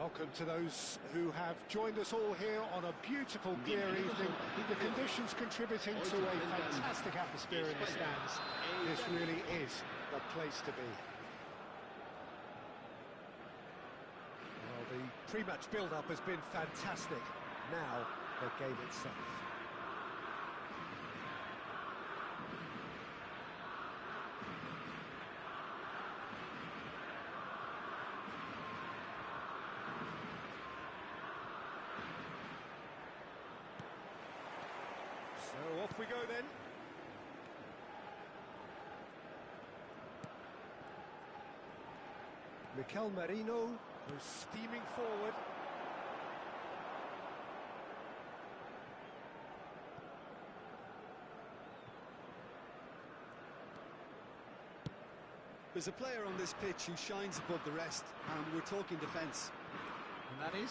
Welcome to those who have joined us all here on a beautiful, clear evening. The conditions contributing to a fantastic atmosphere in the stands. This really is the place to be. Well, the pre-match build-up has been fantastic. Now, the game itself. So off we go then. Mikel Merino goes steaming forward. There's a player on this pitch who shines above the rest, and we're talking defence. And that is?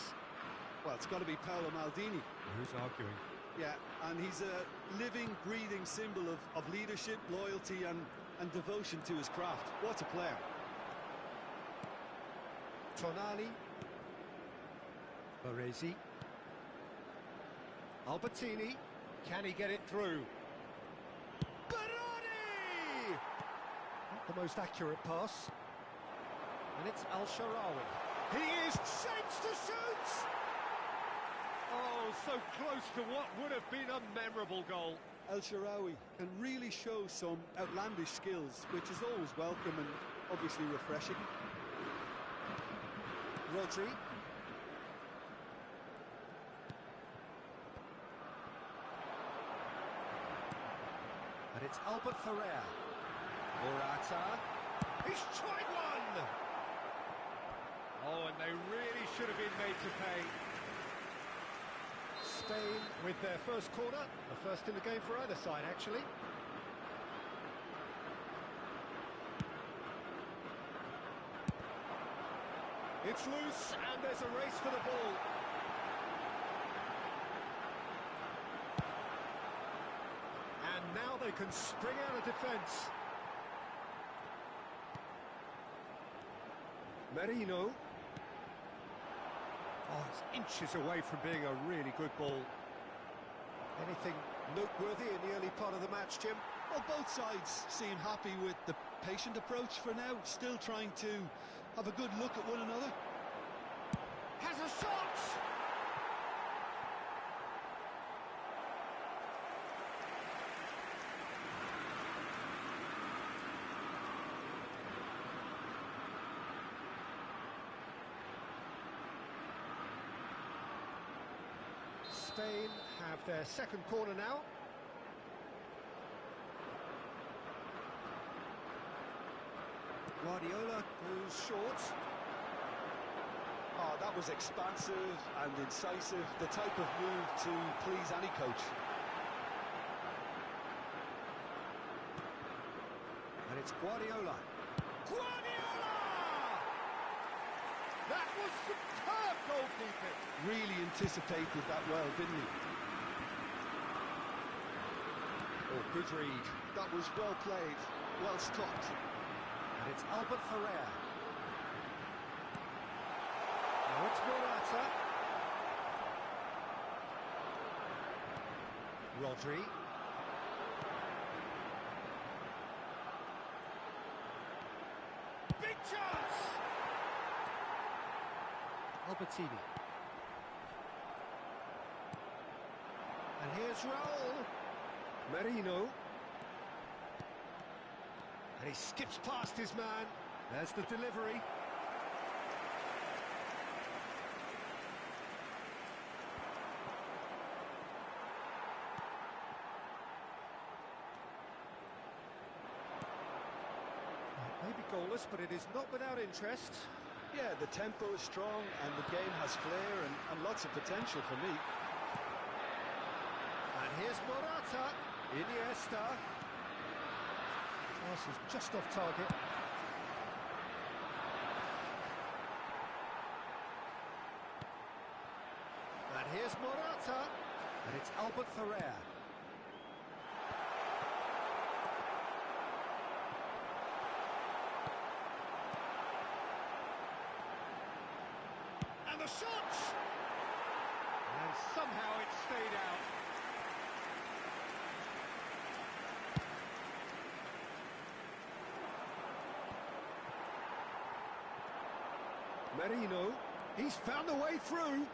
Well, it's got to be Paolo Maldini. Who's arguing? Yeah, and he's a living, breathing symbol of leadership, loyalty and devotion to his craft. What a player. Tonali. Baresi. Albertini. Can he get it through? Berardi! Not the most accurate pass. And it's Al-Shaarawy. He is shapes to shoot! Oh, so close to what would have been a memorable goal. Al-Shaarawy can really show some outlandish skills, which is always welcome and obviously refreshing. Rodri. And it's Albert Ferrer. Morata. He's tried one! Oh, and they really should have been made to pay. Spain with their first corner, the first in the game for either side, actually. It's loose, and there's a race for the ball. And now they can spring out of defence. Merino. Oh, it's inches away from being a really good ball. Anything noteworthy in the early part of the match, Jim? Well, both sides seem happy with the patient approach for now, still trying to have a good look at one another. Has a shot! Spain have their second corner now. Guardiola goes short. Oh, that was expansive and incisive, the type of move to please any coach. And it's Guardiola. Guardiola! That was superb goalkeeping. Really anticipated that well, didn't he? Oh, good read. That was well played, well stopped. And it's Albert Ferrer. Now it's Morata. Rodri. Big chance! Albertini. And here's Raul. Merino. And he skips past his man. There's the delivery. Maybe goalless, but it is not without interest. Yeah, the tempo is strong and the game has flair and lots of potential for me. And here's Morata. Iniesta. Pass is just off target. And here's Morata. And it's Albert Ferrer. And the shot! And somehow it stayed out. Merino, he's found a way through.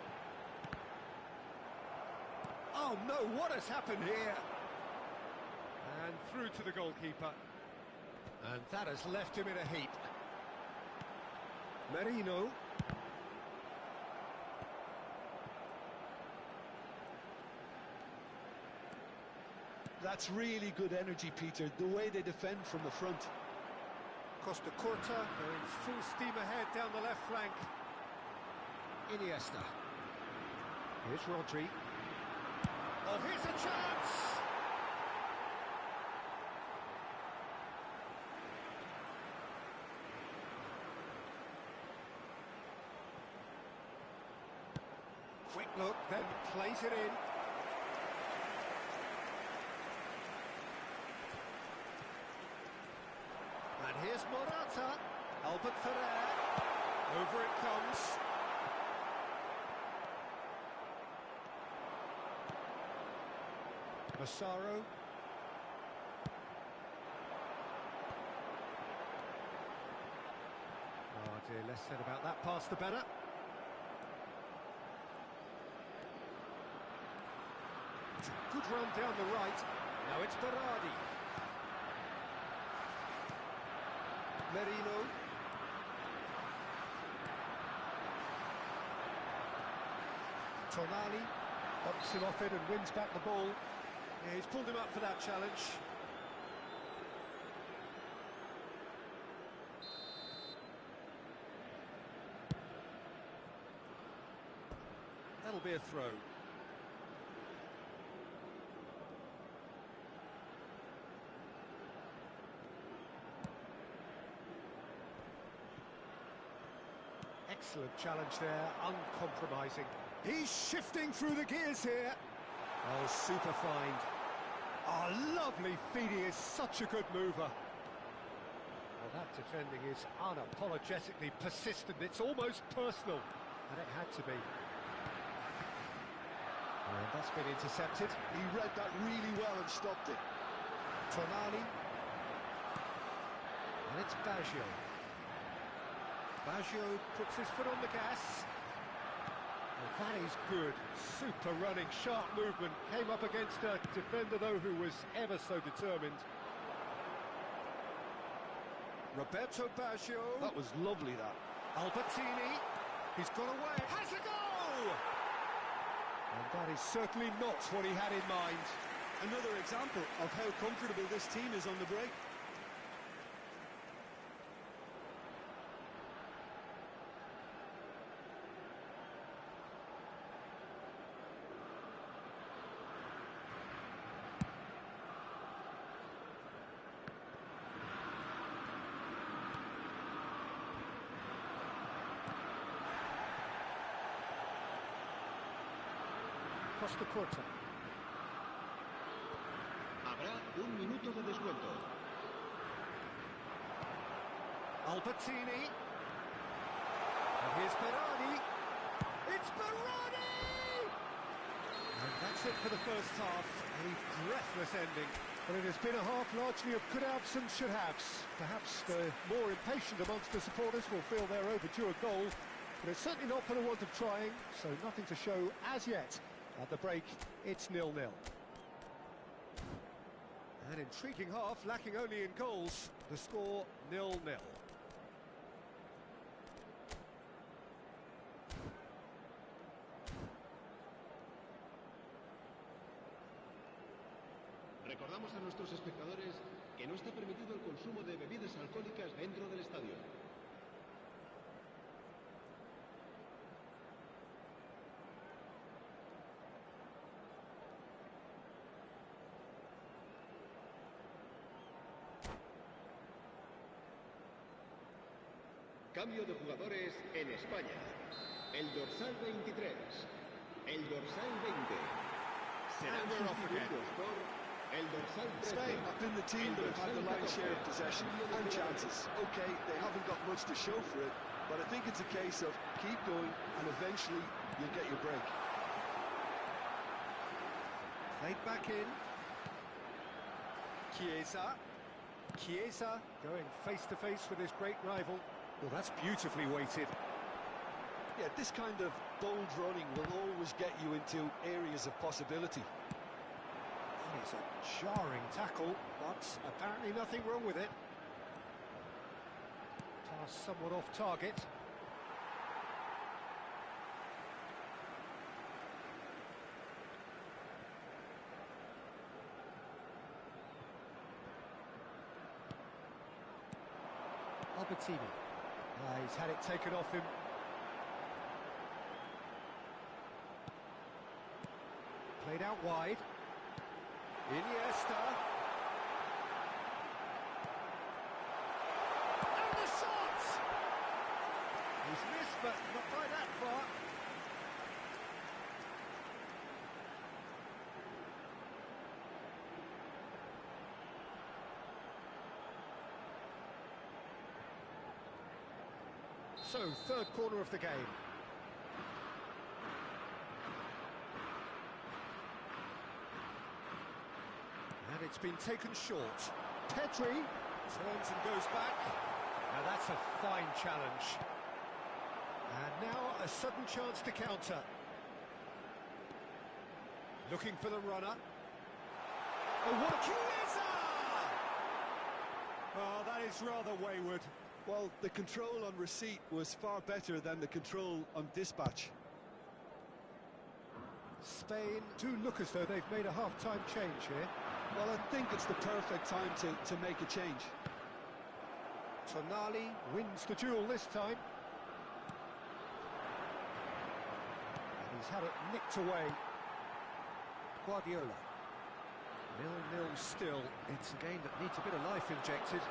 Oh no, what has happened here? And through to the goalkeeper. And that has left him in a heap. Merino. That's really good energy, Peter, the way they defend from the front. Costa Curta going full steam ahead down the left flank. Iniesta. Here's Rodri. Oh, here's a chance! Quick look, then plays it in. And here's Morata. Albert Ferrer. Over it comes. Massaro. Oh dear, less said about that pass the better. It's a good run down the right. Now it's Berardi. Merino. Tonali bumps him off it and wins back the ball. Yeah, he's pulled him up for that challenge. That'll be a throw. Excellent challenge there, uncompromising. He's shifting through the gears here. Oh, super find. Oh, lovely feed, he is such a good mover. Well, that defending is unapologetically persistent, it's almost personal, and it had to be. And that's been intercepted. He read that really well and stopped it. Tonali. And it's Baggio. Baggio puts his foot on the gas. Well, that is good. Super running, sharp movement. Came up against a defender, though, who was ever so determined. Roberto Baggio. That was lovely, that. Albertini. He's got away. Has a goal! And that is certainly not what he had in mind. Another example of how comfortable this team is on the break. Costa Curta. Habrá un minuto de descuento. Albertini. And here's Berardi. It's Berardi! And that's it for the first half. A breathless ending. But it has been a half largely of could-haves and should-haves. Perhaps the more impatient amongst the supporters will feel they're overdue a goal. But it's certainly not for the want of trying, so nothing to show as yet. At the break, it's 0-0. An intriguing half, lacking only in goals. The score, 0-0. Recordamos a nuestros espectadores que no está permitido el consumo de bebidas alcohólicas dentro del estadio. Cambio de jugadores en España. El dorsal 23. El dorsal 20. Serán sustituidos por el dorsal 13. Spain have been the team that have had the lion's share of possession and chances. Okay, they haven't got much to show for it, But I think it's a case of keep going and eventually you'll get your break. Played back in. Chiesa going face-to-face with his great rival. Well, that's beautifully weighted. Yeah, this kind of bold running will always get you into areas of possibility. It's a jarring tackle, but apparently nothing wrong with it. Pass somewhat off target. Albertini. He's had it taken off him. Played out wide. Iniesta. And the shot! He's missed, but not by that far. So, third corner of the game. And it's been taken short. Pedri turns and goes back. Now that's a fine challenge. And now a sudden chance to counter. Looking for the runner. Oh, what a Chiesa! Oh, that is rather wayward. Well, the control on receipt was far better than the control on dispatch. Spain do look as though they've made a half-time change here. Well, I think it's the perfect time to make a change. Tonali wins the duel this time. And he's had it nicked away. Guardiola. 0-0 still. It's a game that needs a bit of life injected.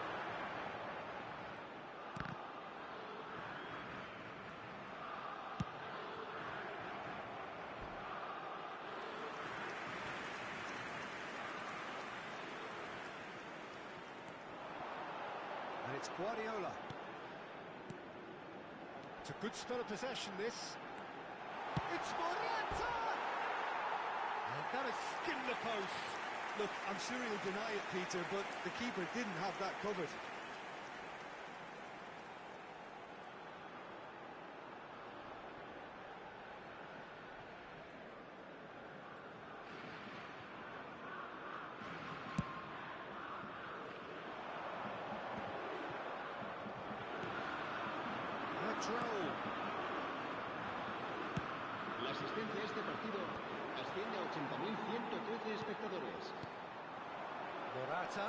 And it's Guardiola. It's a good spell of possession, this. It's Morata! And that has skinned the post. Look, I'm sure he'll deny it, Peter, but the keeper didn't have that covered. La asistencia a este partido asciende a 80.113 espectadores. Morata.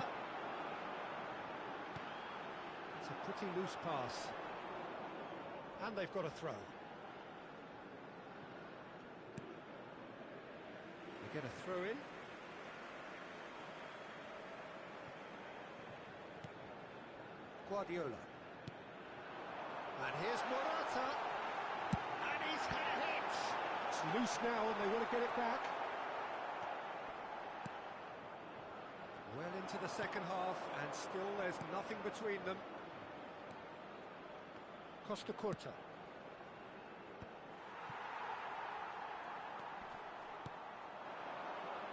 It's a pretty loose pass. And they've got a throw. They get a throw in. Guardiola. And here's Morata. And he's had a hit. It's loose now and they want to get it back. Well into the second half and still there's nothing between them. Costa Curta.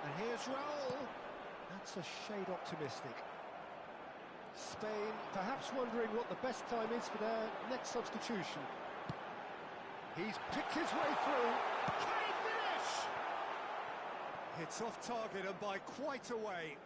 And here's Raul. That's a shade optimistic. Spain perhaps wondering what the best time is for their next substitution. He's picked his way through. Can he finish? It's off target and by quite a way.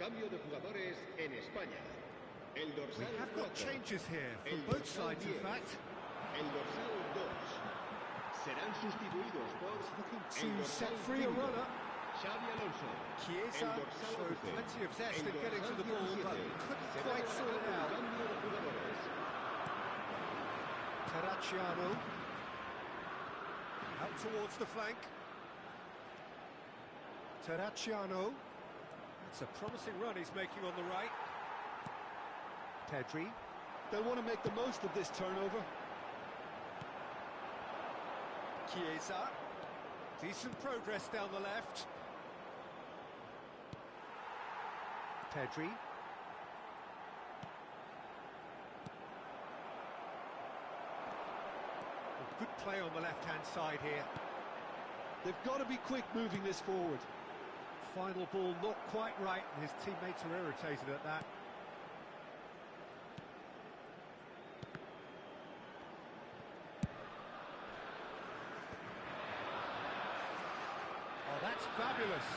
Cambio de jugadores en España. El We dorsal have got 4. changes here El from both dorsal sides, in 10. fact. El dorsal 2. Serán sustituidos por Looking el to dorsal set free a 5. runner. Xavi Alonso. Chiesa El dorsal showed 11. plenty of zest El in getting to dorsal the ball, 17. but couldn't Se quite va a sort it un out. cambio de jugadores. Terracciano. Out towards the flank. Terracciano. It's a promising run he's making on the right. Pedri. They'll want to make the most of this turnover. Chiesa. Decent progress down the left. Pedri. Good play on the left-hand side here. They've got to be quick moving this forward. Final ball not quite right, and his teammates are irritated at that. Oh, that's fabulous.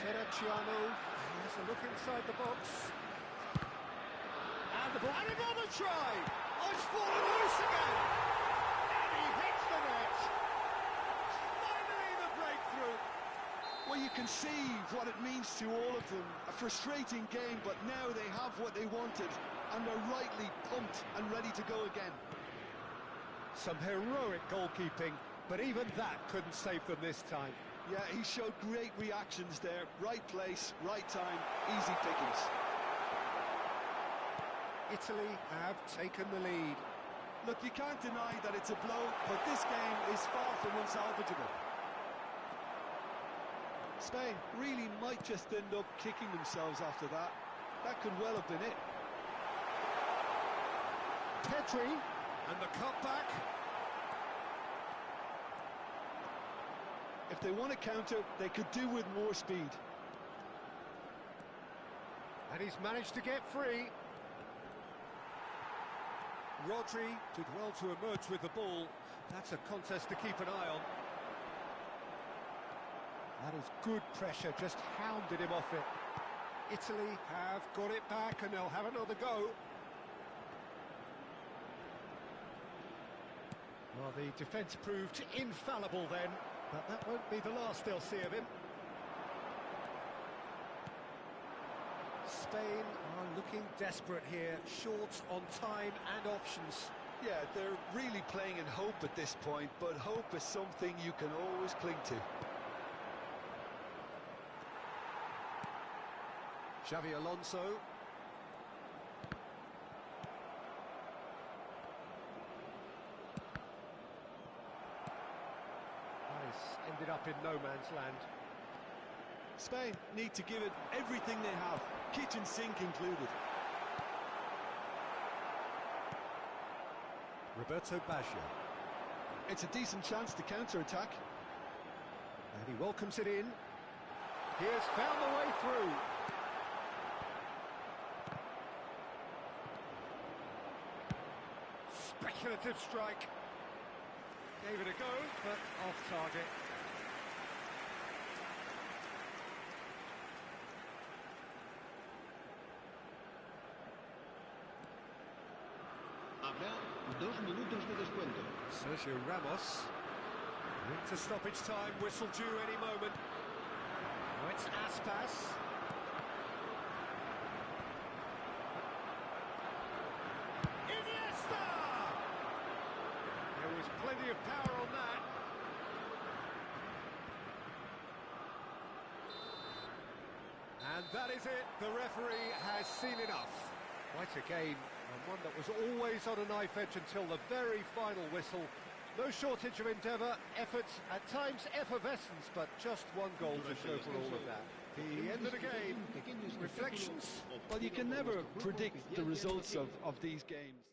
Terracciano has a look inside the box. And the ball, and another try! Oh, it's fallen loose again! And he hits the net! Finally the breakthrough! Well, you can see what it means to all of them. A frustrating game, but now they have what they wanted, and they're rightly pumped and ready to go again. Some heroic goalkeeping, but even that couldn't save them this time. Yeah, he showed great reactions there. Right place, right time, easy pickings. Italy have taken the lead. Look, you can't deny that it's a blow, but this game is far from unsalvageable. Spain really might just end up kicking themselves after that. That could well have been it. Pedri, and the cutback. If they want to counter, they could do with more speed. And he's managed to get free. Rodri did well to emerge with the ball. That's a contest to keep an eye on. That is good pressure, just hounded him off it. Italy have got it back and they'll have another go. Well, the defence proved infallible then, but that won't be the last they'll see of him. Spain are looking desperate here, short on time and options. Yeah, they're really playing in hope at this point, but hope is something you can always cling to. Xavi Alonso. Nice, ended up in no man's land. Spain need to give it everything they have, kitchen sink included. Roberto Baggio. It's a decent chance to counter-attack. And he welcomes it in. He has found the way through. Speculative strike. Gave it a go, but off target. Habrá 2 minutos de descuento. Sergio Ramos. Into stoppage time, whistle due any moment. Now it's Aspas. Iniesta! There was plenty of power on that. And that is it. The referee has seen enough. Quite a game, and one that was always on a knife edge until the very final whistle. No shortage of endeavour, efforts, at times effervescence, but just one goal to show for all of that. The end of the game. Reflections? Well, you can never predict the results of these games.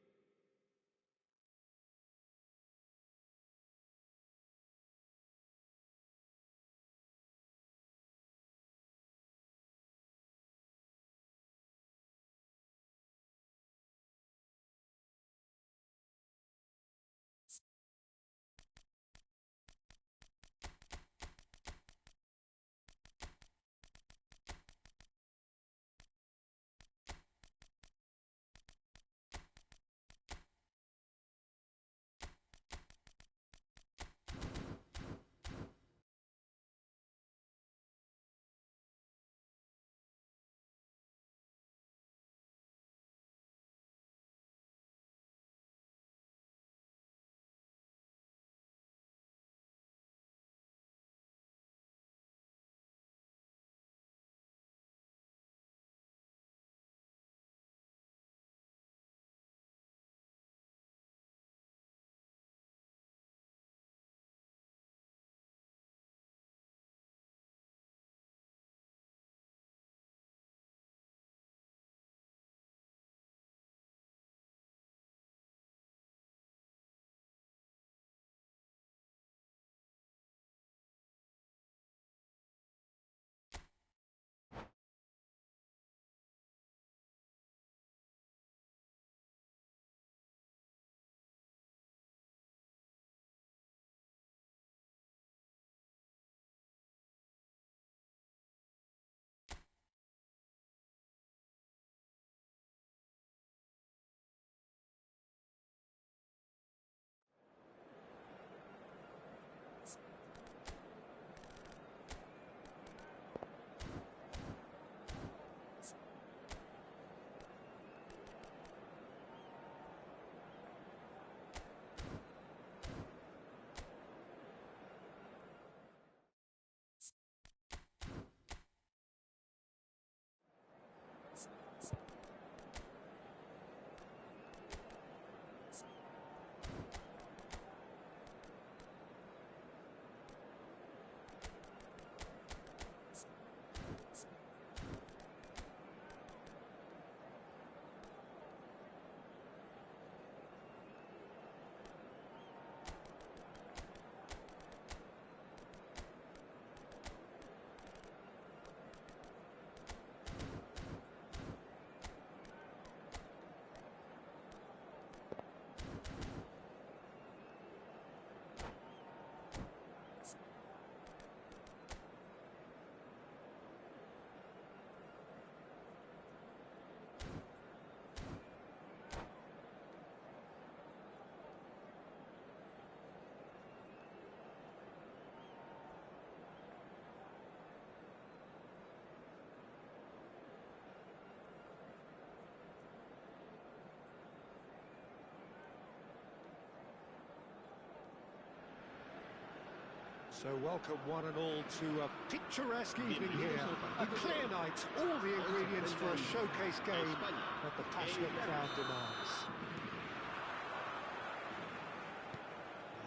So welcome one and all to a picturesque evening here. A clear night, all the ingredients for a showcase game that the passionate crowd demands.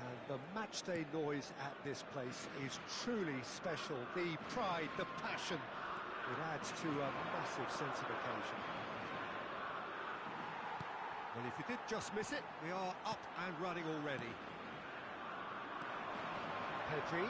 And the matchday noise at this place is truly special. The pride, the passion, it adds to a massive sense of occasion. Well, if you did just miss it, we are up and running already. Pedri.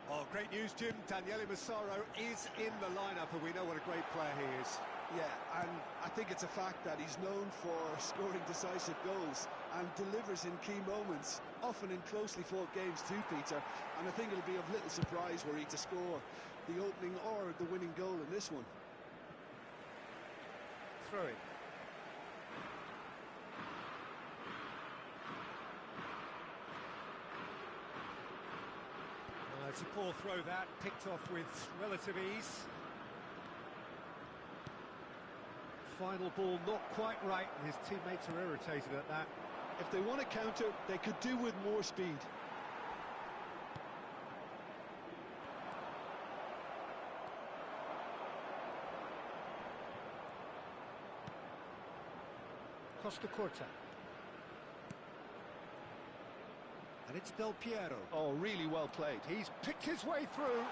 Oh, great news, Jim. Daniele Massaro is in the lineup, and we know what a great player he is. Yeah, and I think it's a fact that he's known for scoring decisive goals and delivers in key moments, often in closely fought games too, Peter. And I think it'll be of little surprise were he to score the opening or the winning goal in this one. Throw it. It's a poor throw that, picked off with relative ease. Final ball not quite right, and his teammates are irritated at that. If they want to counter, they could do with more speed. Costa Corta. And it's Del Piero. Oh, really well played. He's picked his way through.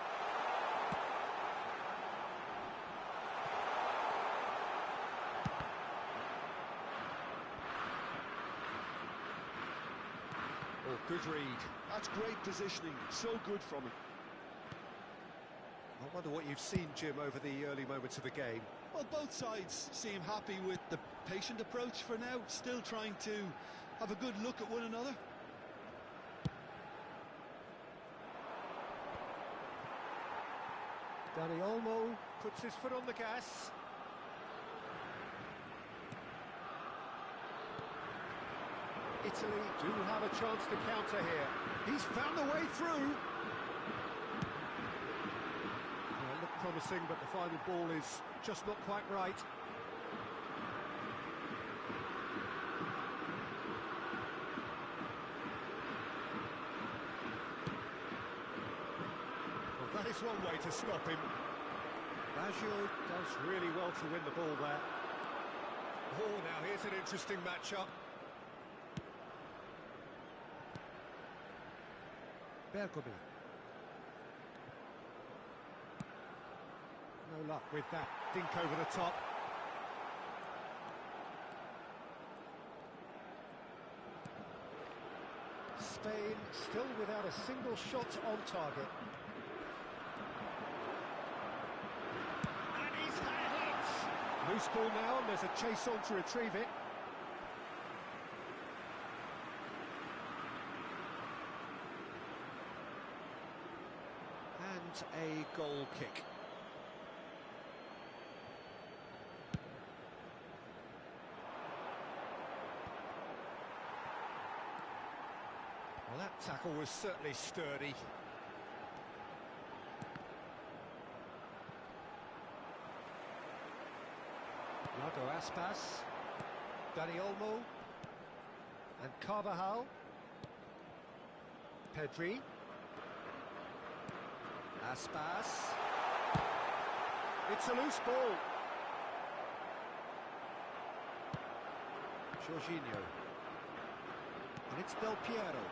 Oh, good read. That's great positioning. So good from him. I wonder what you've seen, Jim, over the early moments of the game. Well, both sides seem happy with the patient approach for now, still trying to have a good look at one another. Dani Olmo puts his foot on the gas. Italy do have a chance to counter here. He's found a way through. Well, it looked promising, but the final ball is just not quite right. That is one way to stop him. Baggio does really well to win the ball there. Oh, now here's an interesting matchup. Bergomi. No luck with that dink over the top. Spain still without a single shot on target. Loose ball now, and there's a chase on to retrieve it. And a goal kick. Well, that tackle was certainly sturdy. Aspas, Dani Olmo, and Carvajal. Pedri. Aspas. It's a loose ball. Jorginho. And it's Del Piero.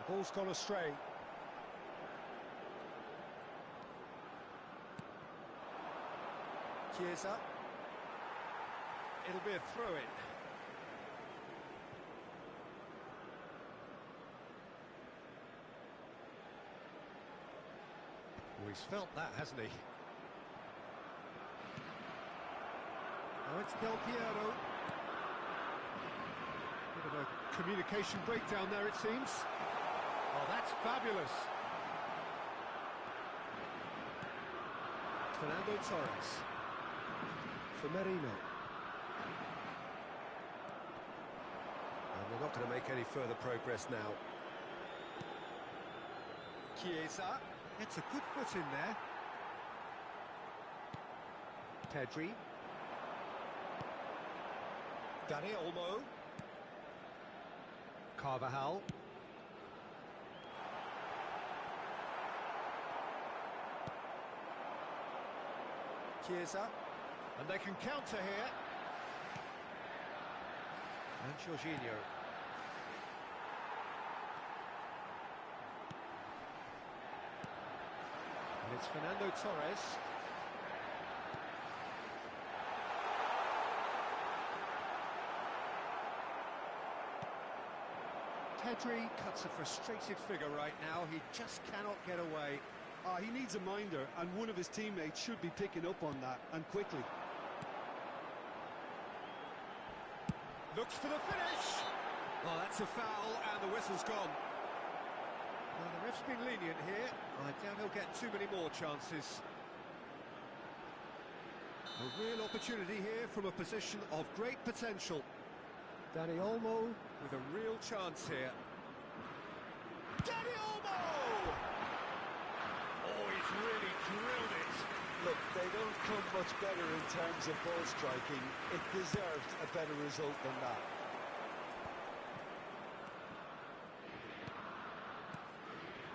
Ball's gone astray. Chiesa. It'll be a throw-in. Oh, he's felt that, hasn't he? Oh, it's Del Piero. Bit of a communication breakdown there, it seems. Oh, that's fabulous. Fernando Torres. For Merino. And they're not going to make any further progress now. Chiesa gets a good foot in there. Pedri. Dani Olmo. Carvajal. Chiesa. And they can counter here. And Jorginho. And it's Fernando Torres. Pedri cuts a frustrated figure right now. He just cannot get away. He needs a minder, and one of his teammates should be picking up on that, and quickly. Looks for the finish! Oh, that's a foul, and the whistle's gone. Well, the ref's been lenient here. I doubt he'll get too many more chances. A real opportunity here from a position of great potential. Dani Olmo with a real chance here. Dani Olmo! Oh, he's really drilled it. Look, they don't come much better in terms of ball striking. It deserved a better result than that.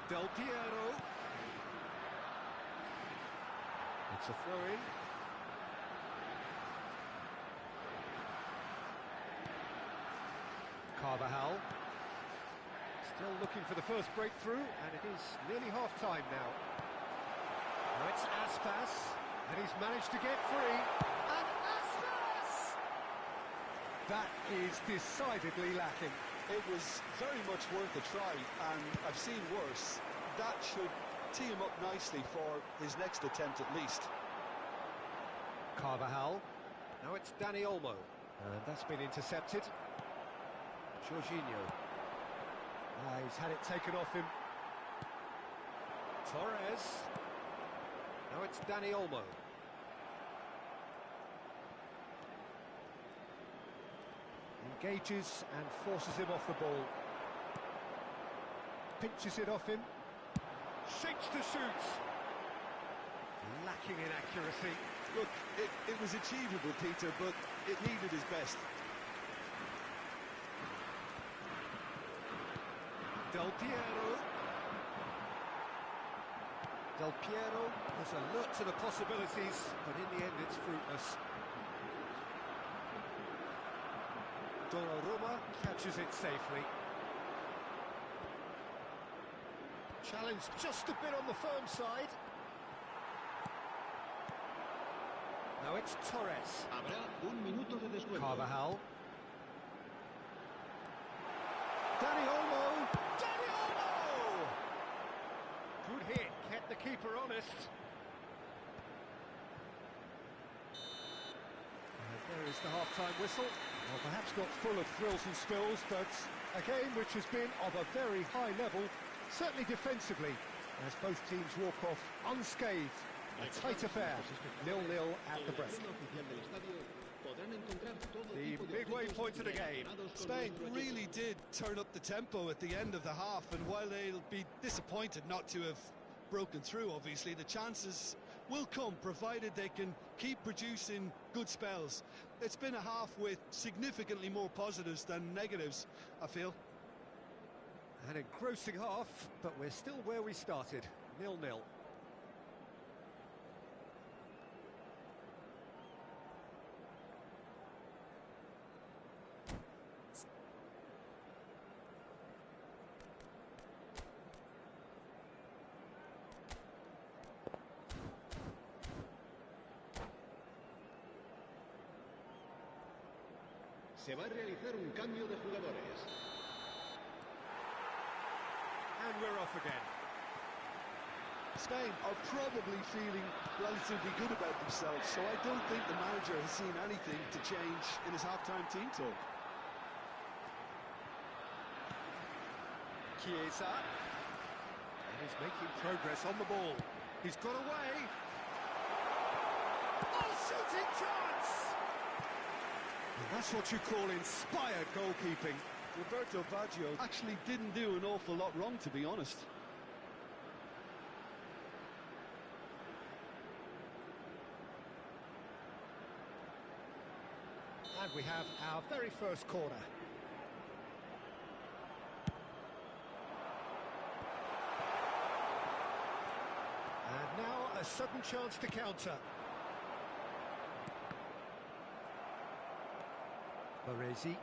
Del Piero. It's a throw-in. Carvajal. Still looking for the first breakthrough, and it is nearly half-time now. Now it's Aspas, and he's managed to get free. And Aspas! That is decidedly lacking. It was very much worth a try, and I've seen worse. That should tee him up nicely for his next attempt at least. Carvajal. Now it's Dani Olmo, and that's been intercepted. Jorginho. He's had it taken off him. Torres. Now it's Dani Olmo. Engages and forces him off the ball. Pinches it off him. Shakes to shoot. Lacking in accuracy. Look, it was achievable, Peter, but it needed his best. Del Piero. Del Piero was alert to the possibilities, but in the end it's fruitless. Donnarumma catches it safely. Challenged just a bit on the firm side. Now it's Torres. Habrá un minuto de descuento. Carvajal. Dani Olmo! Dani Olmo! Good hit, kept the keeper honest. And there is the half-time whistle. Well, perhaps not full of thrills and spills, but a game which has been of a very high level, certainly defensively, as both teams walk off unscathed. A tight affair, 0-0 at the break. The midway point of the game. Spain really did turn up the tempo at the end of the half, and while they'll be disappointed not to have broken through, obviously, the chances will come, provided they can keep producing good spells. It's been a half with significantly more positives than negatives, I feel. An engrossing half, but we're still where we started, 0-0. Se va a realizar un cambio de jugadores. And we're off again. Spain are probably feeling relatively good about themselves, so I don't think the manager has seen anything to change in his half-time team talk. Chiesa. And he's making progress on the ball. He's got away. Oh, shooting chance! And that's what you call inspired goalkeeping. Roberto Baggio actually didn't do an awful lot wrong, to be honest. And we have our very first corner. And now a sudden chance to counter. Baresi.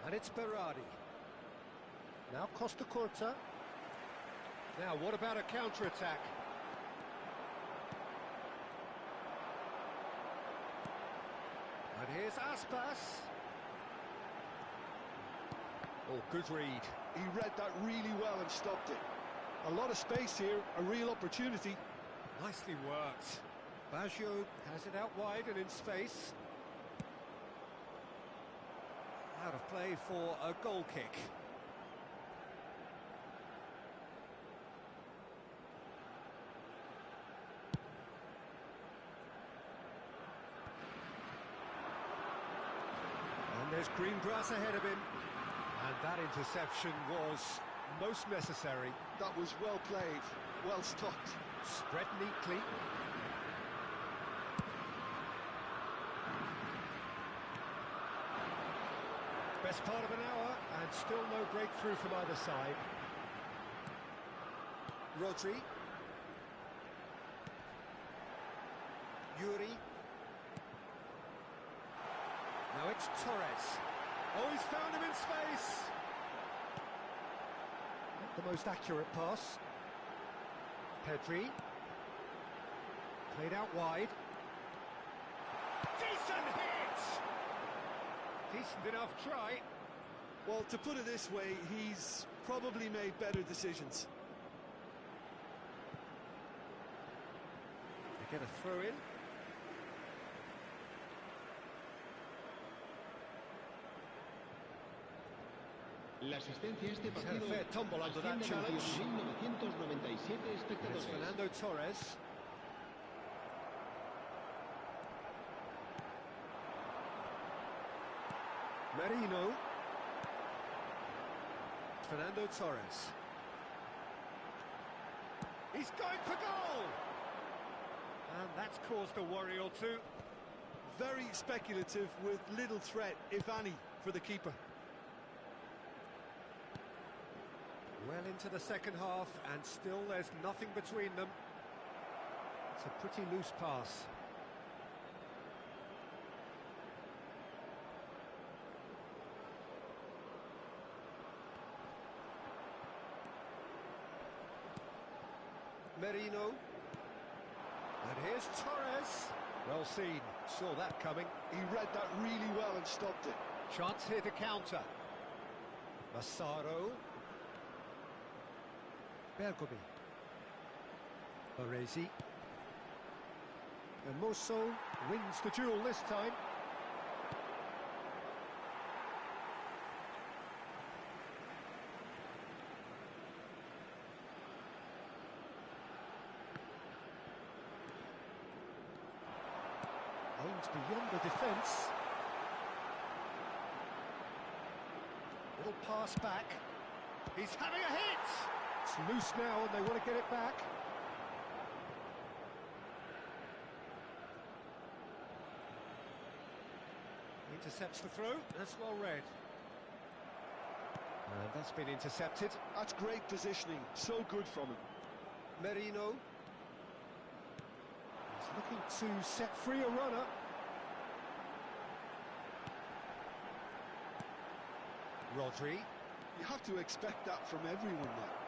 And it's Berardi. Now Costa Curta. Now what about a counter-attack? And here's Aspas. Oh, good read. He read that really well and stopped it. A lot of space here, a real opportunity. Nicely worked. Baggio has it out wide and in space. Out of play for a goal kick. And there's green grass ahead of him. And that interception was most necessary. That was well played, well stopped. Spread neatly. Best part of an hour, and still no breakthrough from either side. Rodri. Yuri. Now it's Torres. Oh, he's found him in space. Not the most accurate pass. Pedri. Played out wide. Decent hit! Decent enough try. Well, to put it this way, he's probably made better decisions. They get a throw in. La asistencia a este He's had a partido fair tumble under that asciende a challenge. 21.997 And it's espectadores. Fernando Torres. Merino. Fernando Torres. He's going for goal! And that's caused a worry or two. Very speculative with little threat, if any, for the keeper. Well into the second half, and still there's nothing between them. It's a pretty loose pass. Merino. And here's Torres. Well seen, saw that coming. He read that really well and stopped it. Chance here to counter. Massaro. Bergomi. Baresi. And Mosso wins the duel this time. Aims beyond the defence. Little pass back. He's having a hit! It's loose now and they want to get it back. Intercepts the throw, that's well read. And that's been intercepted. That's great positioning, so good from him. Merino. He's looking to set free a runner. Rodri. You have to expect that from everyone now.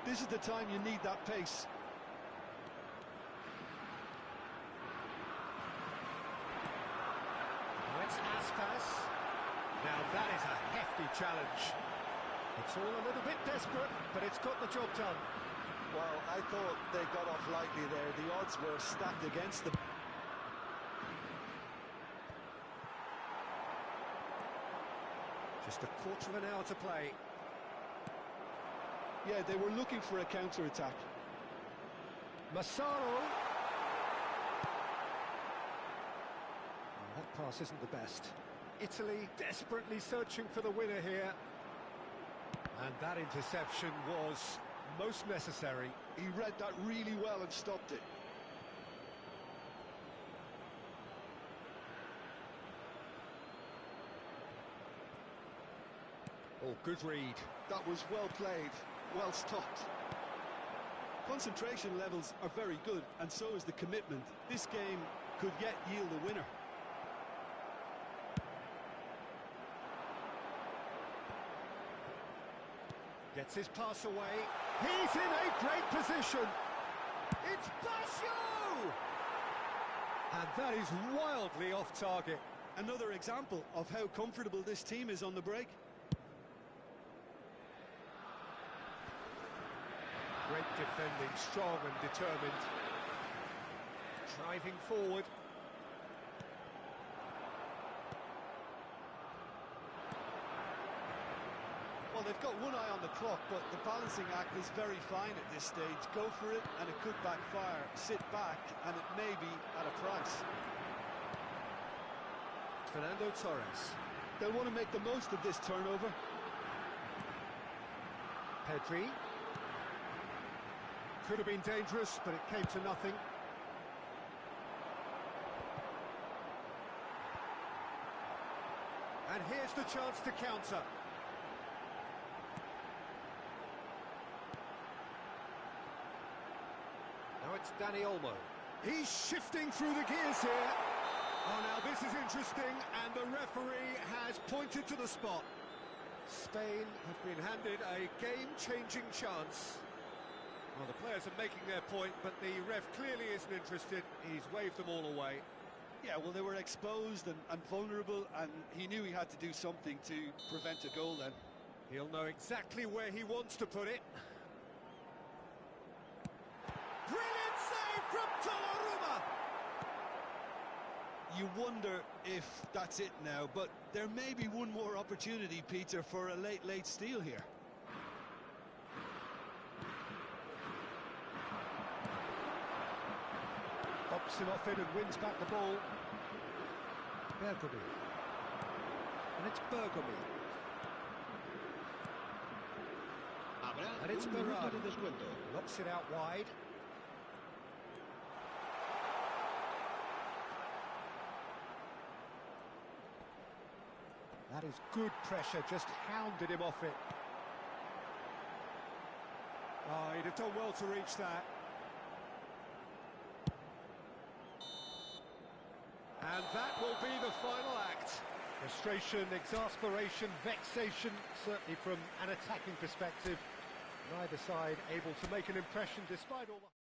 This is the time you need that pace. Now it's Aspas. Now that is a hefty challenge. It's all a little bit desperate, but it's got the job done. Well, I thought they got off lightly there. The odds were stacked against them. Just a quarter of an hour to play. Yeah, they were looking for a counter-attack. Massaro. That pass isn't the best. Italy desperately searching for the winner here. And that interception was most necessary. He read that really well and stopped it. Oh, good read. That was well played, well stopped. Concentration levels are very good, and so is the commitment. This game could yet yield a winner. Gets his pass away. He's in a great position. It's Basho! And that is wildly off target. Another example of how comfortable this team is on the break. Great defending, strong and determined. Driving forward. Well, they've got one eye on the clock, but the balancing act is very fine at this stage. Go for it, and it could backfire. Sit back, and it may be at a price. Fernando Torres. They'll want to make the most of this turnover. Pedri. Could have been dangerous, but it came to nothing. And here's the chance to counter. Now it's Dani Olmo. He's shifting through the gears here. Oh, now this is interesting, and the referee has pointed to the spot. Spain have been handed a game-changing chance. Well, the players are making their point, but the ref clearly isn't interested. He's waved them all away. Yeah, well, they were exposed and vulnerable, and he knew he had to do something to prevent a goal then. He'll know exactly where he wants to put it. Brilliant save from Donnarumma! You wonder if that's it now, but there may be one more opportunity, Peter, for a late steal here. Pops him off it and wins back the ball. Bergomi. And it's Bergomi. And it's Berardi. Knocks it out wide. That is good pressure, just hounded him off it. Oh, he'd have done well to reach that. And that will be the final act. Frustration, exasperation, vexation, certainly from an attacking perspective. Neither side able to make an impression despite all the...